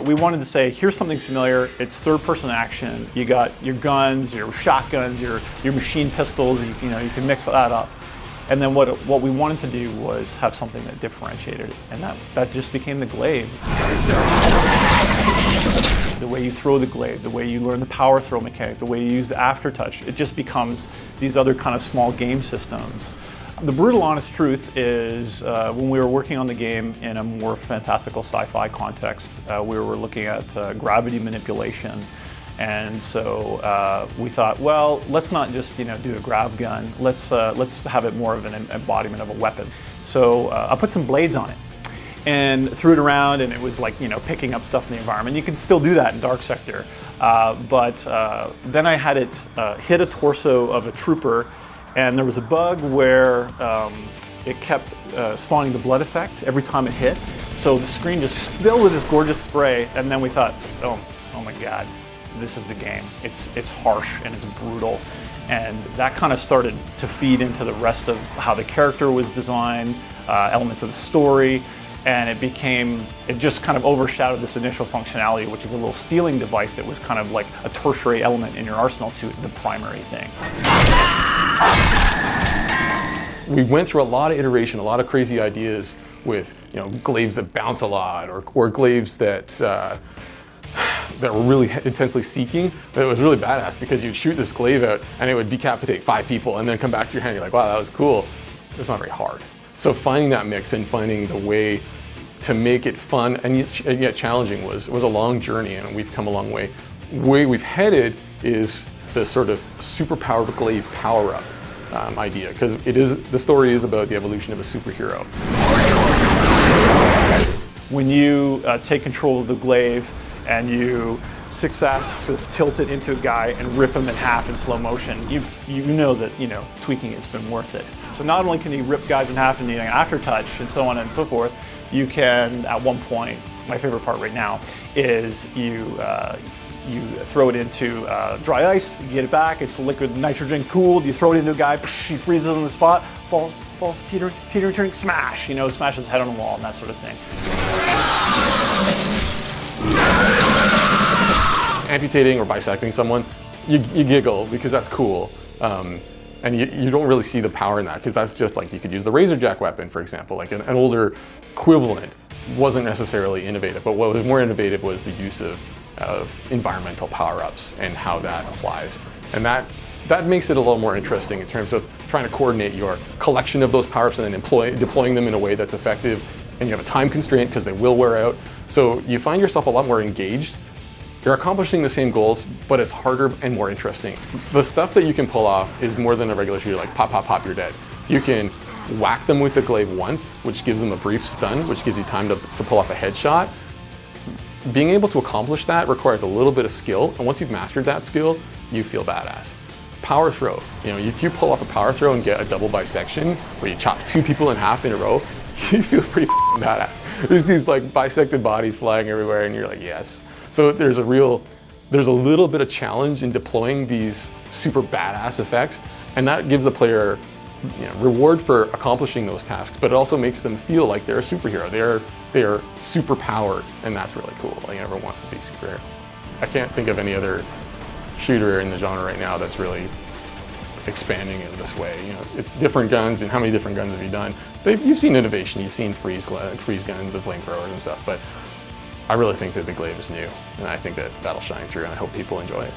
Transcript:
We wanted to say, here's something familiar. It's third-person action. You got your guns, your shotguns, your machine pistols. You can mix that up. And then what we wanted to do was have something that differentiated it, and that just became the glaive. The way you throw the glaive, the way you learn the power throw mechanic, the way you use the aftertouch, it just becomes these other kind of small game systems. The brutal honest truth is when we were working on the game in a more fantastical sci-fi context, we were looking at gravity manipulation. And so we thought, well, let's not just do a grav gun. Let's have it more of an embodiment of a weapon. So I put some blades on it and threw it around, and it was like picking up stuff in the environment. You can still do that in Dark Sector, but then I had it hit a torso of a trooper, and there was a bug where it kept spawning the blood effect every time it hit. So the screen just filled with this gorgeous spray, and then we thought, oh my God. This is the game. It's harsh and it's brutal, and that kind of started to feed into the rest of how the character was designed, elements of the story, and it just kind of overshadowed this initial functionality, which is a little stealing device that was kind of like a tertiary element in your arsenal to the primary thing. We went through a lot of iteration, a lot of crazy ideas with glaives that bounce a lot, or glaives that were really intensely seeking. But it was really badass because you'd shoot this glaive out and it would decapitate 5 people and then come back to your hand. You're like, wow, that was cool. It's not very hard. So finding that mix and finding the way to make it fun and yet challenging was a long journey, and we've come a long way. Where we've headed is the sort of superpowered glaive power-up idea, because the story is about the evolution of a superhero. When you take control of the glaive and you 6-axis tilt it into a guy and rip him in half in slow motion, you know that tweaking it's been worth it. So not only can you rip guys in half and an aftertouch and so on and so forth, you can, at one point, my favorite part right now is you throw it into dry ice, you get it back, it's liquid nitrogen cooled, you throw it into a guy, he freezes on the spot, falls, teetering, smash, smashes his head on the wall and that sort of thing. Amputating or bisecting someone, you giggle because that's cool, and you don't really see the power in that, because that's just like, you could use the razor jack weapon, for example. Like an older equivalent wasn't necessarily innovative, but what was more innovative was the use of environmental power-ups and how that applies, and that makes it a little more interesting in terms of trying to coordinate your collection of those power-ups and then deploying them in a way that's effective. And you have a time constraint because they will wear out. So you find yourself a lot more engaged. You're accomplishing the same goals, but it's harder and more interesting. The stuff that you can pull off is more than a regular shooter, like pop, pop, pop, you're dead. You can whack them with the glaive once, which gives them a brief stun, which gives you time to pull off a headshot. Being able to accomplish that requires a little bit of skill, and once you've mastered that skill, you feel badass. Power throw, if you pull off a power throw and get a double bisection, where you chop 2 people in half in a row, you feel pretty badass. There's these like bisected bodies flying everywhere, and you're like, yes. So there's a little bit of challenge in deploying these super badass effects, and that gives the player reward for accomplishing those tasks, but it also makes them feel like they're a superhero. They're super powered, and that's really cool. Like, everyone wants to be a superhero. I can't think of any other shooter in the genre right now that's really expanding it this way. It's different guns, and how many different guns have you done? You've seen innovation, you've seen freeze guns and flamethrowers and stuff, but I really think that the glaive is new, and I think that that'll shine through, and I hope people enjoy it.